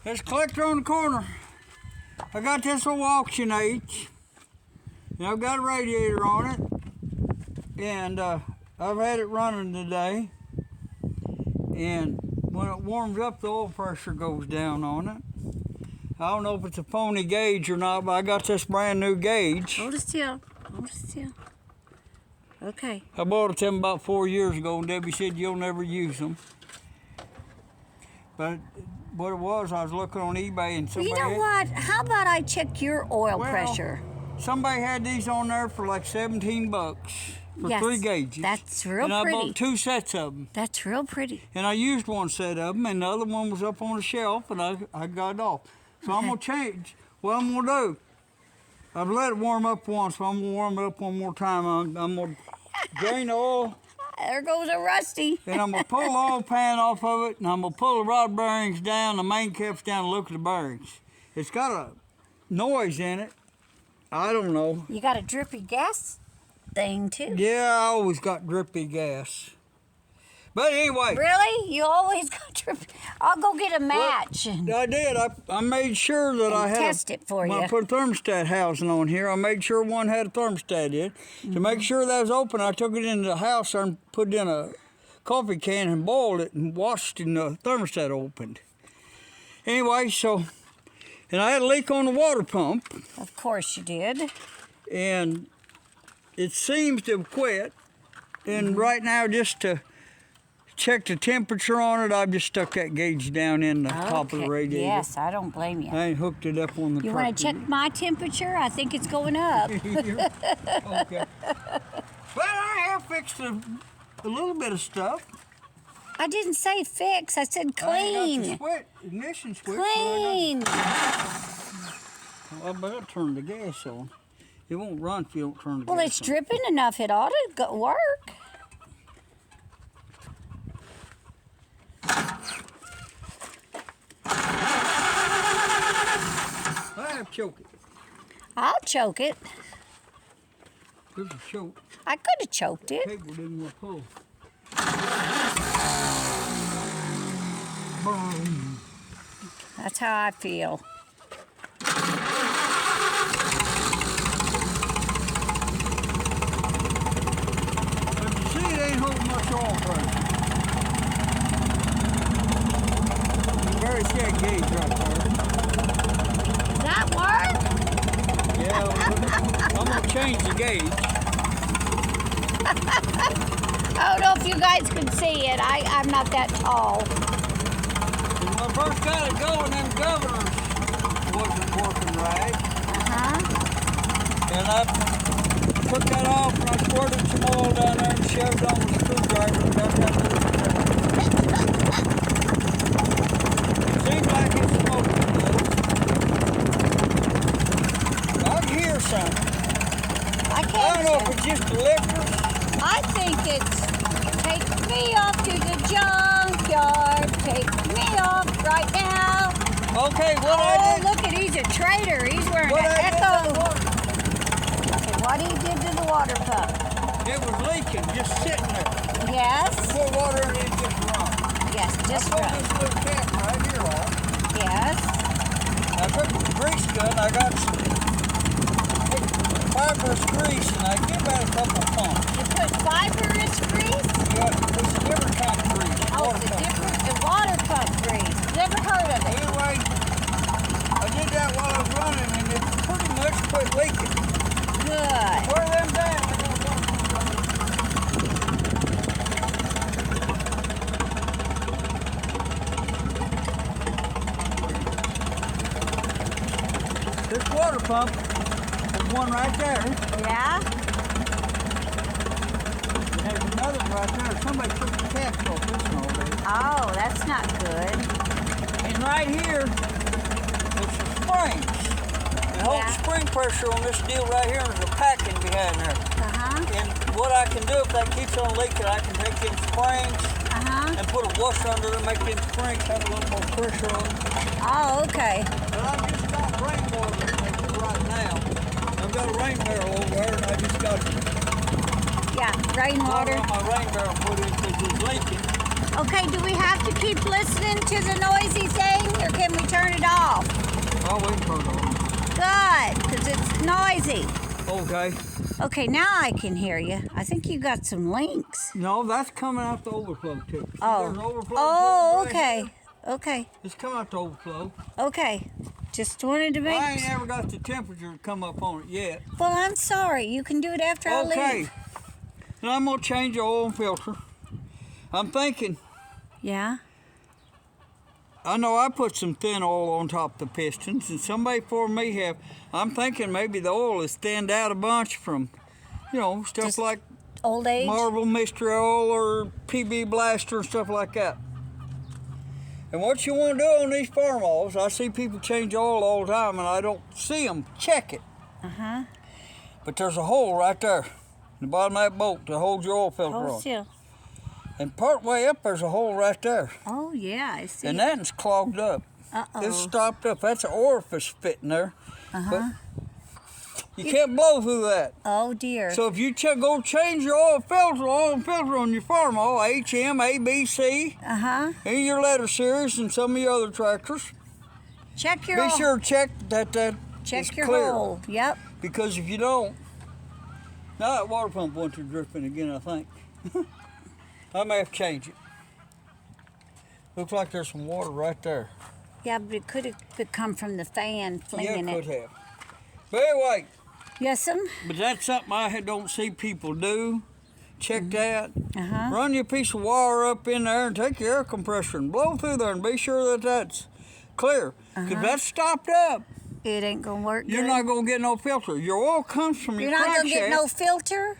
There's a collector on the corner. I got this old auction H, and I've got a radiator on it, and I've had it running today, and when it warms up, the oil pressure goes down on it. I don't know if it's a phony gauge or not, but I got this brand new gauge. Hold it still. Hold it still. Okay. I bought it to them about 4 years ago, and Debbie said you'll never use them. But what it was, I was looking on eBay and somebody. Well, you know what? How about I check your oil pressure? Somebody had these on there for like 17 bucks for 3 gauges. That's real and pretty. I bought 2 sets of them. That's real pretty. And I used one set of them, and the other one was up on the shelf, and I got it off. So I'm gonna change. What I'm gonna do? I've let it warm up once, so I'm gonna warm it up one more time. I'm gonna drain the oil. There goes a Rusty. And I'm gonna pull the oil pan off of it, and I'm gonna pull the rod bearings down, the main caps down, and look at the bearings. It's got a noise in it. I don't know. You got a drippy gas thing too. Yeah, I always got drippy gas. But anyway. Really? You always got drippy? I'll go get a match. Well, I did. I made sure that I had test it for you. When I put a thermostat housing on here, I made sure one had a thermostat in. To make sure that was open, I took it into the house and put it in a coffee can and boiled it and washed it, and the thermostat opened. Anyway, so, and I had a leak on the water pump. Of course you did. And it seems to have quit. And right now, just to check the temperature on it, I've just stuck that gauge down in the top of the radiator. Yes, I don't blame you. I ain't hooked it up on the You want to check my temperature? I think it's going up. Okay. But I have fixed a little bit of stuff. I didn't say fix. I said clean. I got the ignition switch. Clean. I better turn the gas on. It won't run if you don't turn the gas on. Well, it's dripping enough. It ought to work. Choke it. I'll choke it. There's a choke. I could have choked it. Cable didn't want to pull. Boom. That's how I feel. But you see, it ain't holding much oil pressure. Very steady gauge right there. That work? Yeah, I'm gonna change the gauge. I don't know if you guys can see it. I'm not that tall. When I first got it going, them governors wasn't working right. And I took that off and I squirted some oil down there and shoved on the screwdriver and got that moving. Seems like it's smoking good. I can hear something. I don't know if it's just the liquor. I think it's take me off to the junkyard. Take me off right now. Okay, what I did. Look at, he's a traitor. He's wearing an Echo. What he did to the water pump. It was leaking, just sitting there. Yes. Pour water in it, just run. Yes, just I run. pulled this little cap right here off. Yes. I took the grease gun, I got some fibrous grease, and I give that a couple pumps. You put fibrous grease? Yeah, it's a different kind of grease. Oh, it's a different water pump grease. Never heard of it. Anyway, I did that while I was running, and it pretty much quit leaking. Good. Pour them down. This water pump, there's one right there. Yeah? There's another one right there. Somebody took the caps off this one already. Oh, that's not good. And right here, there's some springs. It holds spring pressure on this deal right here, and there's a packing behind there. And what I can do, if that keeps on leaking, I can take them springs and put a washer under them, make them springs have a little more pressure on them. Oh, okay. But I've just got rainwater right now. I've got a rain barrel over there, and I just got rainwater. my rain barrel put in because it's leaking. Okay, do we have to keep listening to the noisy thing, or can we turn it off? Oh, we can turn it on. Good, because it's noisy. Okay. Okay, now I can hear you. I think you got some links. No, that's coming out the overflow tube. See, Oh. there's an overflow Oh, tube right okay. here. Okay. It's coming out the overflow. Okay. Just wanted to make. I ain't ever got the temperature to come up on it yet. Well, I'm sorry. You can do it after I Okay. leave. And I'm gonna change the oil and filter. I'm thinking. Yeah. I know I put some thin oil on top of the pistons, and somebody before me have. I'm thinking maybe the oil is thinned out a bunch from, stuff Just like Old age. Marvel Mystery Oil or PB Blaster and stuff like that. And what you want to do on these farm oils, I see people change oil all the time, and I don't see them check it. Uh-huh. But there's a hole right there in the bottom of that bolt to hold your oil filter Hold on. still. And part way up, there's a hole right there. Oh, yeah, I see. And that's clogged up. Uh-oh. It's stopped up. That's an orifice fitting there. Uh-huh. But you can't blow through that. Oh, dear. So if you go change your oil filter on your farm oil, HM, ABC, Uh-huh. and your letter series and some of your other tractors, Check your be hole. sure to check that is Check your clear. hole. Yep. Because if you don't, now that water pump went to dripping again, I think. I may have to change it. Looks like there's some water right there. Yeah, but it could have come from the fan flinging Yeah, it it. could have. But anyway, Yes'm. but that's something I don't see people do. Check that. Uh-huh. Run your piece of wire up in there and take your air compressor and blow through there and be sure that that's clear. Because if that's stopped up, It ain't gonna work you're good. not going to get no filter. Your oil comes from You're your not gonna get crankshaft. no filter?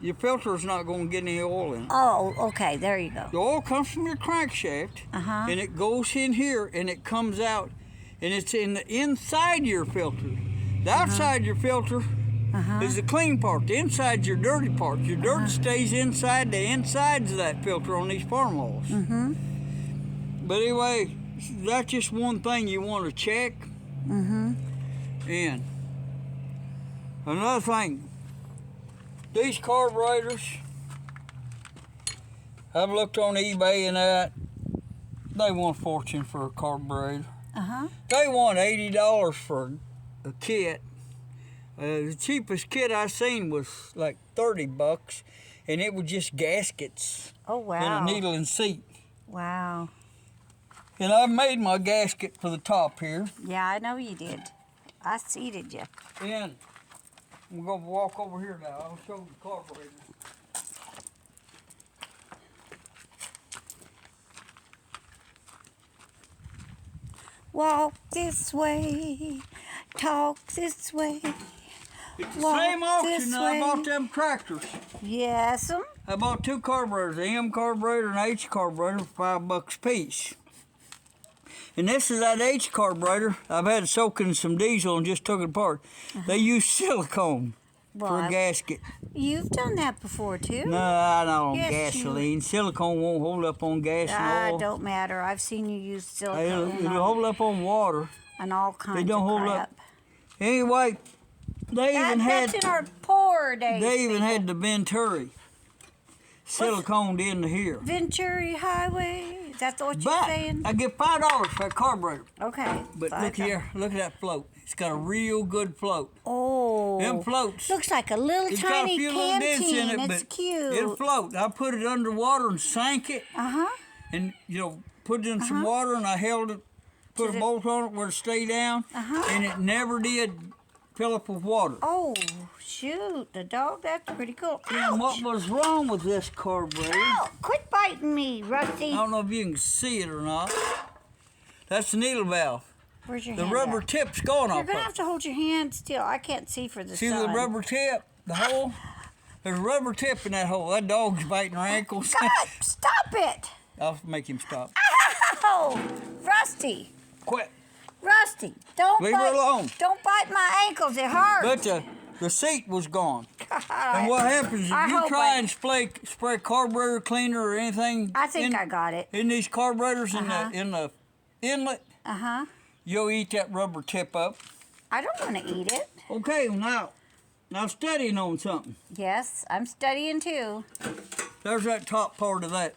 Your filter's not going to get any oil in it. Oh, okay, there you go. The oil comes from your crankshaft, Uh-huh. and it goes in here, and it comes out, and it's in the inside your filter. The outside your filter is the clean part. The inside's your dirty part. Your dirt stays inside the insides of that filter on these farm oils. But anyway, that's just one thing you want to check. And another thing, these carburetors, I've looked on eBay and that, they want a fortune for a carburetor. Uh-huh. They want $80 for a kit. The cheapest kit I seen was like $30, and it was just gaskets Oh, wow. and a needle and seat. Wow. And I made my gasket for the top here. Yeah, I know you did. I seated you. And we're gonna walk over here now. I'll show you the carburetor. Walk this way, talk this way. It's the Walk same auction this that I bought way. them tractors. Yes'm. I bought two carburetors, an M carburetor and an H carburetor for $5 a piece. And this is that H carburetor. I've had it soak in some diesel and just took it apart. They use silicone for a Well, gasket. you've done that before, too. No, I don't on Yes, you- gasoline. Silicone won't hold up on gas and oil. Don't matter. I've seen you use It'll silicone hold up on water. and all kinds don't of hold crap. up. Anyway, they even That's had in our poor days. they even people. had the Venturi siliconed into here. Venturi Highway. Is that what you're But saying? I get $5 for that carburetor. Okay. But $5. look here, look at that float. It's got a real good float. Oh. Them floats. Looks like a little It's got a tiny few little dents canteen. in it, It's but cute. it'll float. I put it underwater and sank it, Uh-huh. and put it in some water, and I held it, put Did a it- bolt on it where it stayed down, and it never did fill up with water. Oh, shoot. The dog, that's pretty cool. And what Ouch. was wrong with this carburetor? Ow. Quit biting me, Rusty. I don't know if you can see it or not. That's the needle valve. Where's your The hand rubber at? tip's gone You're off. going to of have to hold your hand still. I can't see for the See sun. the rubber tip, the hole? There's a rubber tip in that hole. That dog's biting her ankles. God, stop it. I'll make him stop. Ow. Rusty. Quit. Rusty, don't Leave her bite. alone. Don't bite my ankles. It hurts. But the seat was gone. God, And what happens if I you hope try I- and spray carburetor cleaner or anything I think I got it. in these carburetors in the inlet, Uh-huh. you'll eat that rubber tip up. I don't want to eat it. Okay, now studying on something. Yes, I'm studying too. There's that top part of that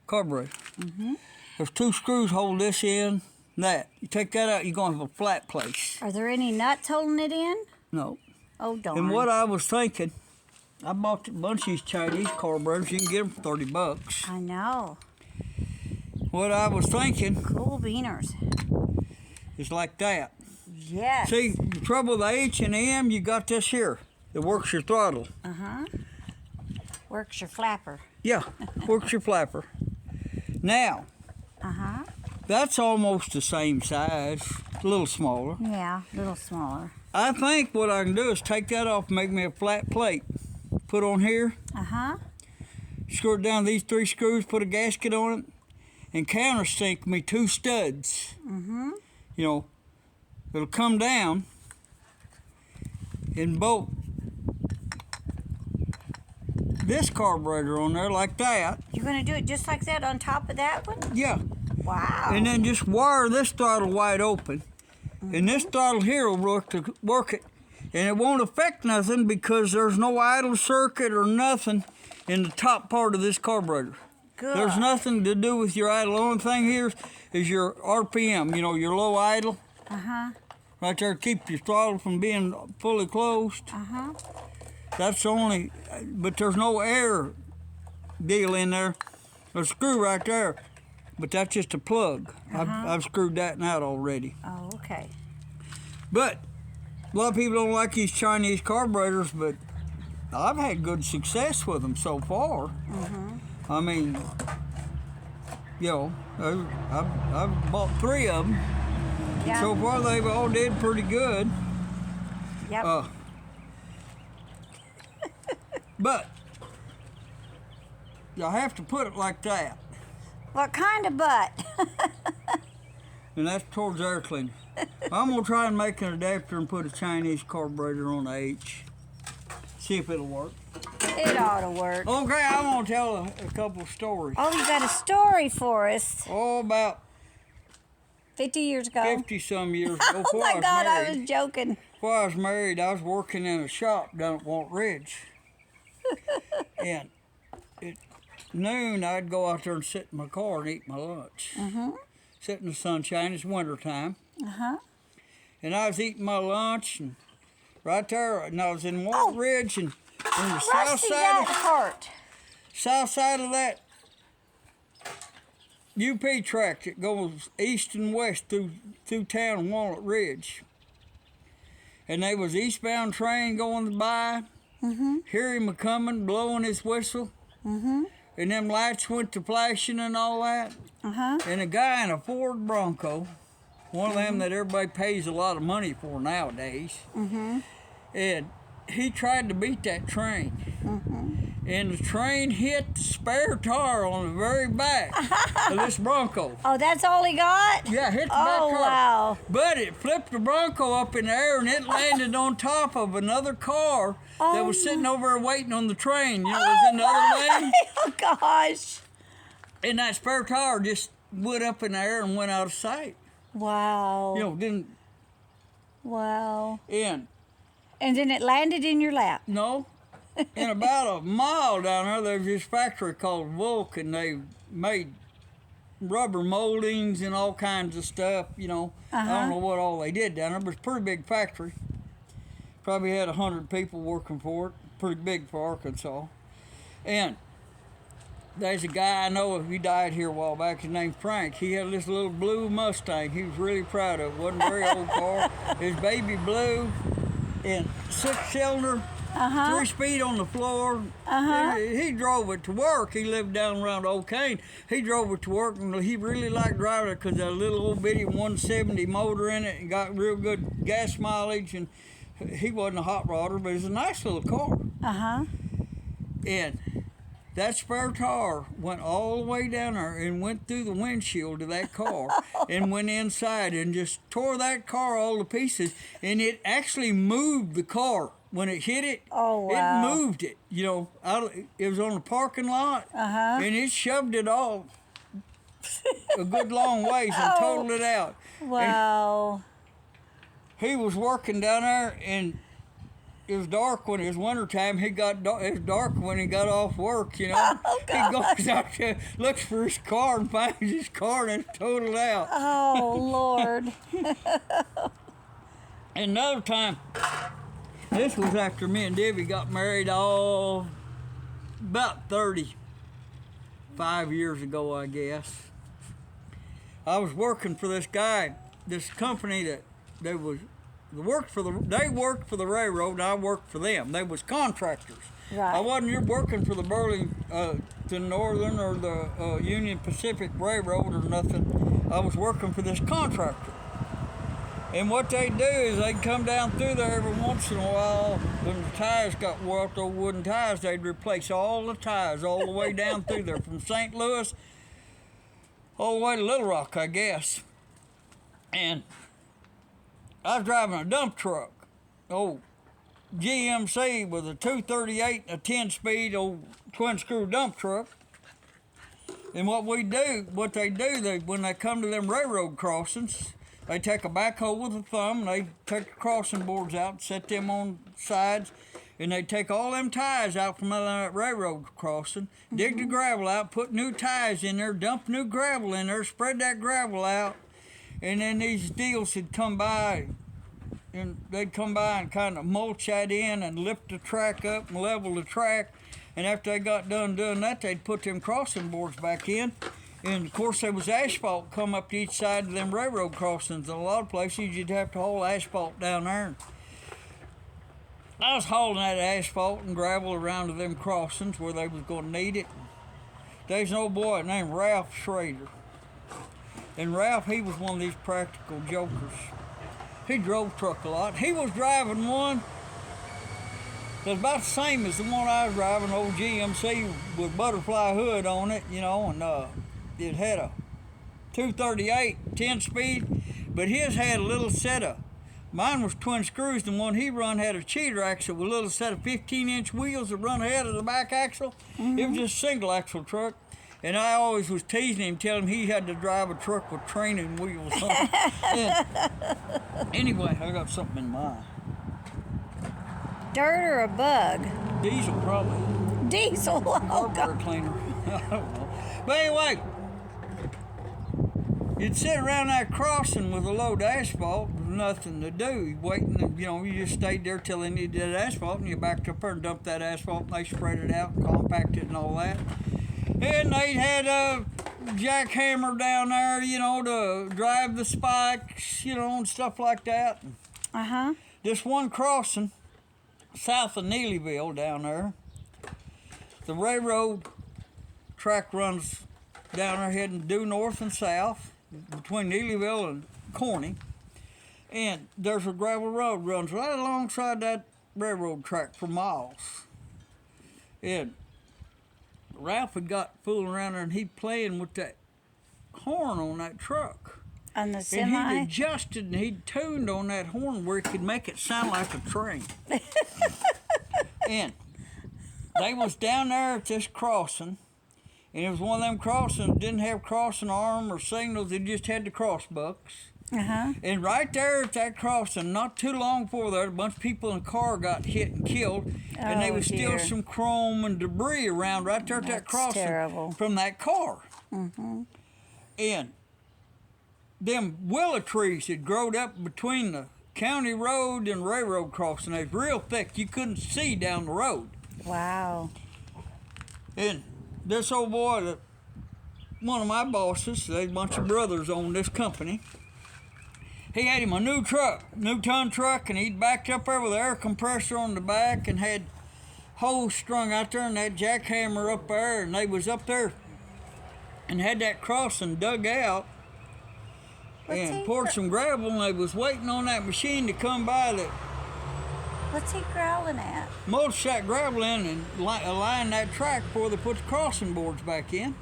carburetor. There's 2 screws hold this in, that. You take that out, you're going to have a flat place. Are there any nuts holding it in? No. Oh, darn. And what I was thinking, I bought a bunch of these Chinese carburetors. You can get them for $30. I know. What I was thinking Cool beaners. is like that. Yes. See, the trouble with the H and M, you got this here. It works your throttle. Works your flapper. Yeah, works your flapper. Now, that's almost the same size, a little smaller. Yeah, a little smaller. I think what I can do is take that off and make me a flat plate. Put on here, screw it down these 3 screws, put a gasket on it, and countersink me 2 studs. You know, it'll come down and bolt this carburetor on there like that. You're going to do it just like that on top of that one? Yeah. Wow. And then just wire this throttle wide open. And this throttle here will work it. And it won't affect nothing because there's no idle circuit or nothing in the top part of this carburetor. Good. There's nothing to do with your idle. The only thing here is your RPM, you know, your low idle. Right there, keep your throttle from being fully closed. That's the only, but there's no air deal in there. There's a screw right there, but that's just a plug. I've screwed that out already. Oh, okay. But a lot of people don't like these Chinese carburetors, but I've had good success with them so far. I mean, you know, I've bought 3 of them. Yeah. So far, they've all did pretty good. Yep. But you have to put it like that, What kind of butt? and that's towards air cleaner. I'm gonna try and make an adapter and put a Chinese carburetor on the H. See if it'll work. It ought to work. Okay, I'm gonna tell a couple of stories. Oh, you got a story for us. Oh, about 50 years ago. 50-some years ago. Oh Before my I was God, married, I was joking. Before I was married, I was working in a shop down at Walt Ridge. And at noon, I'd go out there and sit in my car and eat my lunch. Sit in the sunshine. It's wintertime. And I was eating my lunch, and right there, and I was in Walt Ridge, and on the south side of that UP track that goes east and west through town, Walnut Ridge. And there was eastbound train going by. Hear him a-coming, blowing his whistle. And them lights went to flashing and all that. And a guy in a Ford Bronco, one of them that everybody pays a lot of money for nowadays, and he tried to beat that train. And the train hit the spare tire on the very back of this Bronco. Oh, that's all he got? Yeah, hit the back tire. Oh, wow. But it flipped the Bronco up in the air, and it landed on top of another car that was sitting over there waiting on the train. You know, it was in the other lane. Oh, gosh. And that spare tire just went up in the air and went out of sight. Wow. You know, didn't. Wow. And then it landed in your lap. no, in about a mile down there, there's this factory called Vulcan. They made rubber moldings and all kinds of stuff, you know. I don't know what all they did down there, but it's a pretty big factory. Probably had 100 people working for it. Pretty big for Arkansas. And there's a guy I know, he died here a while back, his name's Frank. He had this little blue Mustang. He was really proud of it. Wasn't a very old car. It was baby blue and 6-cylinder. 3-speed on the floor. He drove it to work. He lived down around Old Cane. He drove it to work, and he really liked driving it because a little old bitty 170 motor in it and got real good gas mileage. And he wasn't a hot rodder, but it was a nice little car. And that spare tire went all the way down there and went through the windshield of that car and went inside and just tore that car all to pieces. And it actually moved the car. When it hit it, it moved it, you know, it was on the parking lot, and it shoved it all a good long ways and totaled it out. Wow. And he was working down there, and it was dark when it was wintertime. It was dark when he got off work, you know. Oh, He goes out there, looks for his car, and finds his car, and it's totaled out. Oh, Lord. And another time, this was after me and Debbie got married about 35 years ago, I guess. I was working for this guy, this company that they worked for the railroad, and I worked for them. They was contractors. Right. I wasn't working for the Burlington Northern or the Union Pacific Railroad or nothing. I was working for this contractor. And what they'd do is they'd come down through there every once in a while. When the tires got wore out, those wooden tires, they'd replace all the tires all the way down through there from St. Louis all the way to Little Rock, I guess. And I was driving a dump truck, old GMC with a 238 and a 10-speed old twin-screw dump truck. And what they do, when they come to them railroad crossings, they take a backhoe with a thumb, and they take the crossing boards out, set them on sides, and they take all them ties out from that railroad crossing, dig the gravel out, put new ties in there, dump new gravel in there, spread that gravel out, and then these deals would come by, and they'd come by and kind of mulch that in and lift the track up and level the track. And after they got done doing that, they'd put them crossing boards back in. And, of course, there was asphalt come up to each side of them railroad crossings. In a lot of places, you'd have to haul asphalt down there. I was hauling that asphalt and gravel around to them crossings where they was going to need it. There's an old boy named Ralph Schrader. And Ralph, he was one of these practical jokers. He drove truck a lot. He was driving one that was about the same as the one I was driving, old GMC with butterfly hood on it, you know, and it had a 238 10-speed, but his had a little set of, mine was twin screws. The one he run had a cheater axle with a little set of 15-inch wheels that run ahead of the back axle. It was just a single axle truck. And I always was teasing him, telling him he had to drive a truck with training wheels on it. Anyway, I got something in mind. Dirt or a bug? Diesel, probably. Diesel. Oh, Carburetor cleaner. I don't know. But anyway, you'd sit around that crossing with a load of asphalt with nothing to do. Waiting, you just stayed there till they needed that asphalt, and you backed up there and dumped that asphalt, and they spread it out and compacted it and all that. And they had a jackhammer down there, to drive the spikes, and stuff like that. Uh-huh. This one crossing, south of Neelyville down there, the railroad track runs down there heading due north and south between Neelyville and Corning. And there's a gravel road runs right alongside that railroad track for miles. And Ralph had got fooling around there, and he'd playing with that horn on that truck. On the And semi? he'd adjusted and he'd tuned on that horn where he could make it sound like a train. And they was down there at this crossing, and it was one of them crossings that didn't have crossing arm or signals. They just had the crossbucks. Uh-huh. And right there at that crossing, not too long before that, a bunch of people in a car got hit and killed, and there was still some chrome and debris around right there at that crossing from that car. Mm-hmm. And them willow trees had growed up between the county road and railroad crossing. They was real thick. You couldn't see down the road. Wow. And this old boy, one of my bosses, they a bunch of brothers owned this company. He had him a new ton truck, and he'd backed up there with an air compressor on the back and had hose strung out there and that jackhammer up there, and they was up there and had that crossing dug out and poured some gravel, and they was waiting on that machine to come by that What's he growling at? mulch that gravel in and align that track before they put the crossing boards back in.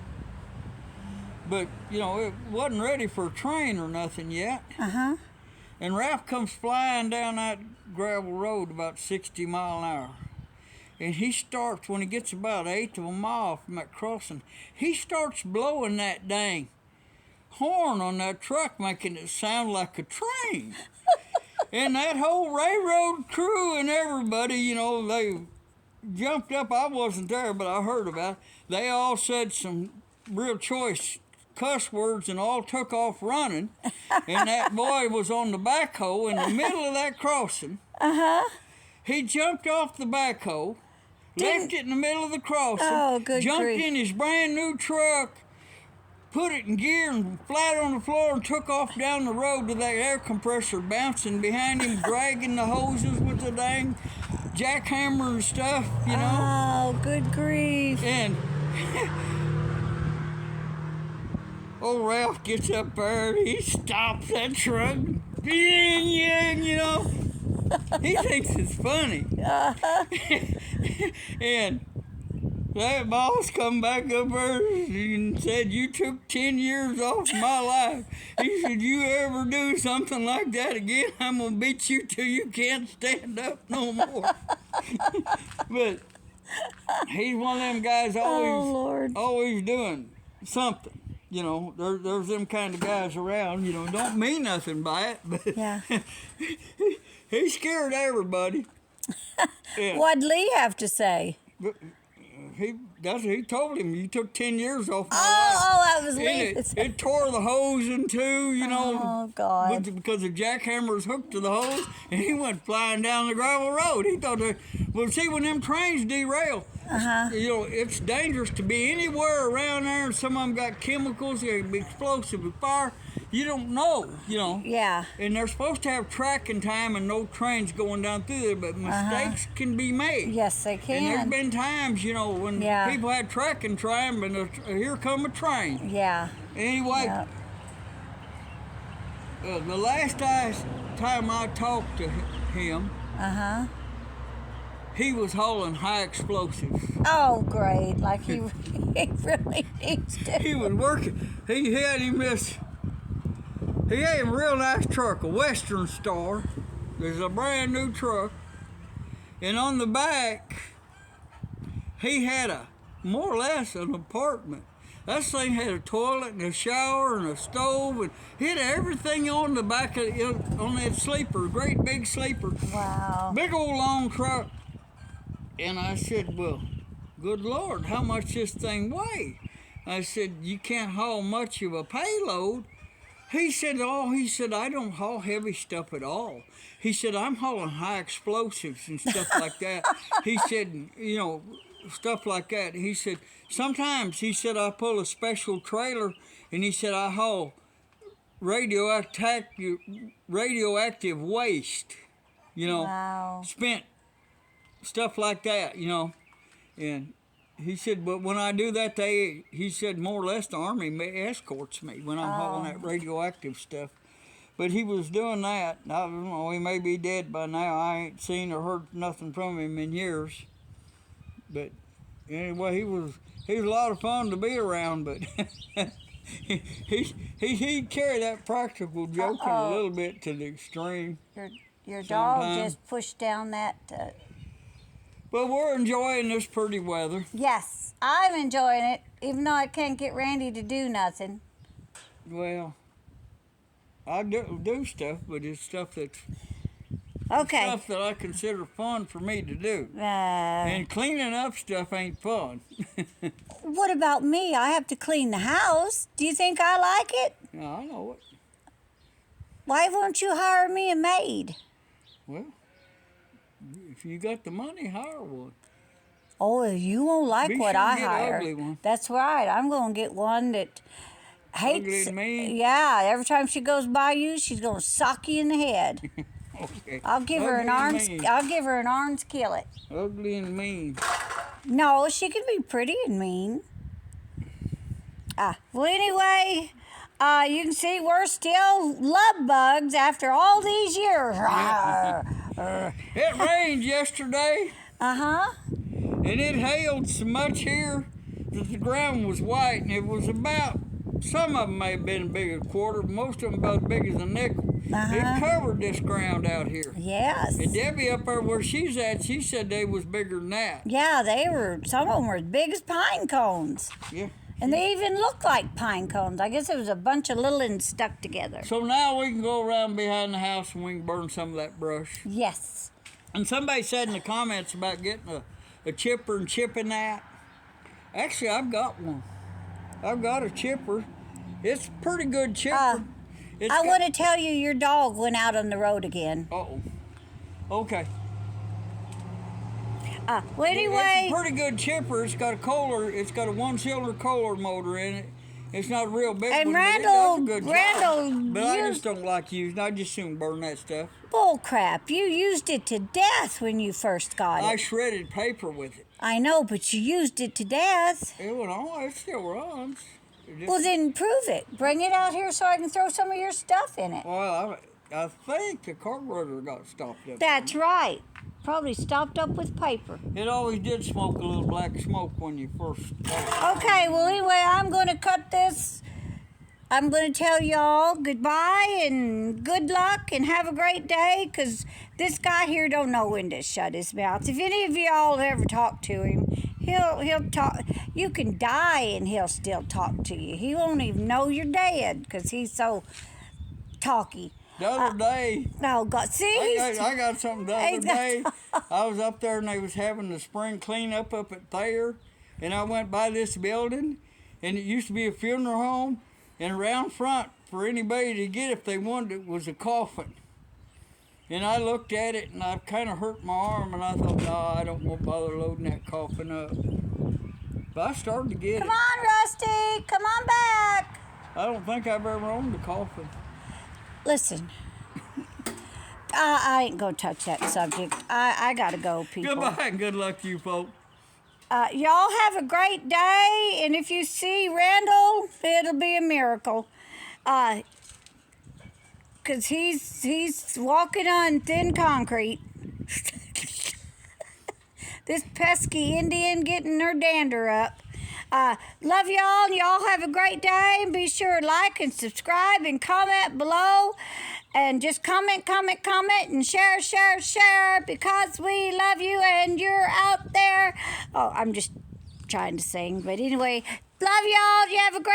But, it wasn't ready for a train or nothing yet. Uh-huh. And Ralph comes flying down that gravel road about 60 miles an hour. And he starts, when he gets about an eighth of a mile from that crossing, he starts blowing that dang horn on that truck, making it sound like a train. And that whole railroad crew and everybody, you know, they jumped up. I wasn't there, but I heard about it. They all said some real choice cuss words and all took off running. And that boy was on the backhoe in the middle of that crossing. He jumped off the backhoe, left it in the middle of the crossing, jumped in his brand new truck, put it in gear and flat on the floor and took off down the road with that air compressor bouncing behind him, dragging the hoses with the dang jackhammer and stuff, you know. Oh, good grief. And old Ralph gets up there and he stops that truck, you know. He thinks it's funny. And that boss come back up there and said, you took 10 years off my life. He said, you ever do something like that again, I'm going to beat you till you can't stand up no more. But he's one of them guys always doing something. You know, there's them kind of guys around, you know, don't mean nothing by it, but yeah. He scared everybody. Yeah. What'd Lee have to say? He told him, you took 10 years off my life. Oh, that was Lee. It tore the hose in two, you know. Oh, God. Because the jackhammer was hooked to the hose, and he went flying down the gravel road. He thought, well, see, when them trains derail, you know, it's dangerous to be anywhere around there, and some of them got chemicals, they can be explosive with fire. You don't know, you know. Yeah. And they're supposed to have tracking time and no trains going down through there, but mistakes can be made. Yes, they can. And there's been times, you know, when people had tracking time and here come a train. Yeah. Anyway, the last time I talked to him, he was hauling high explosives. Oh, great. Like he really needs to. He was working. He had him a real nice truck, a Western Star. There's a brand new truck. And on the back, he had more or less an apartment. That thing had a toilet and a shower and a stove, and he had everything on the back of on that sleeper, great big sleeper. Wow. Big old long truck. And I said, well, good Lord, how much this thing weigh? I said, you can't haul much of a payload. He said, I don't haul heavy stuff at all. He said, I'm hauling high explosives and stuff like that. He said, you know, stuff like that. He said, sometimes, he said, I pull a special trailer, and he said, I haul radioactive waste, you know, spent stuff like that, you know. And he said, but when I do that, he said, more or less the Army escorts me when I'm hauling that radioactive stuff. But he was doing that. I don't know, he may be dead by now. I ain't seen or heard nothing from him in years. But anyway, he was a lot of fun to be around, but he carried that practical joking a little bit to the extreme. Your dog just pushed down that... But we're enjoying this pretty weather. Yes, I'm enjoying it, even though I can't get Randy to do nothing. Well, I do stuff, but it's stuff that's stuff that I consider fun for me to do. And cleaning up stuff ain't fun. What about me? I have to clean the house. Do you think I like it? No, I know it. Why won't you hire me a maid? Well, if you got the money, hire one. Oh, you won't like what I hire. Ugly one. That's right. I'm going to get one that hates. Ugly and mean? Yeah, every time she goes by you, she's going to sock you in the head. Okay. I'll give her an orange. I'll give her an orange killet. Ugly and mean. No, she can be pretty and mean. Well, anyway, you can see we're still love bugs after all these years. It rained yesterday. And it hailed so much here that the ground was white, and it was about, some of them may have been big as a quarter, most of them about as big as a nickel. It covered this ground out here. Yes. And Debbie up there where she's at, she said they was bigger than that. Yeah, they were, some of them were as big as pine cones. Yeah. And they even look like pine cones. I guess it was a bunch of little ones stuck together. So now we can go around behind the house and we can burn some of that brush. Yes. And somebody said in the comments about getting a chipper and chipping that. Actually, I've got one. I've got a chipper. It's a pretty good chipper. I want to tell you, your dog went out on the road again. Uh-oh. Okay. Well, anyway. It's a pretty good chipper. It's got a Kohler. It's got a one-cylinder Kohler motor in it. It's not a real big And one, Randall, but it does a good job. But I used, just don't like using. I just soon burn that stuff. bull crap. You used it to death when you first got I it. shredded paper with it. I know, but you used it to death. It went on. It still runs. Well, then prove it. Bring it out here so I can throw some of your stuff in it. Well, I think the carburetor got stopped up. That's right. Probably stopped up with paper. It always did smoke a little black smoke when you first started. Okay, well, anyway, I'm going to cut this. I'm going to tell y'all goodbye and good luck and have a great day, because this guy here don't know when to shut his mouth. If any of y'all have ever talked to him, he'll talk. You can die and he'll still talk to you. He won't even know you're dead because he's so talky. The other day, Oh, God. See? I got something the other day. I was up there and they was having the spring cleanup up at Thayer, and I went by this building, and it used to be a funeral home, and around front for anybody to get if they wanted it was a coffin. And I looked at it and I kind of hurt my arm, and I thought, no, I don't want to bother loading that coffin up. But I started to get Come on, Rusty. Come on back. I don't think I've ever owned a coffin. Listen, I ain't gonna touch that subject. I gotta go, people. Goodbye and good luck to you folks. Y'all have a great day, and if you see Randall, it'll be a miracle. 'Cause he's walking on thin concrete. This pesky Indian getting her dander up. Love y'all, and y'all have a great day. And be sure to like and subscribe and comment below. And just comment, and share, because we love you and you're out there. Oh, I'm just trying to sing. But anyway, love y'all. You have a great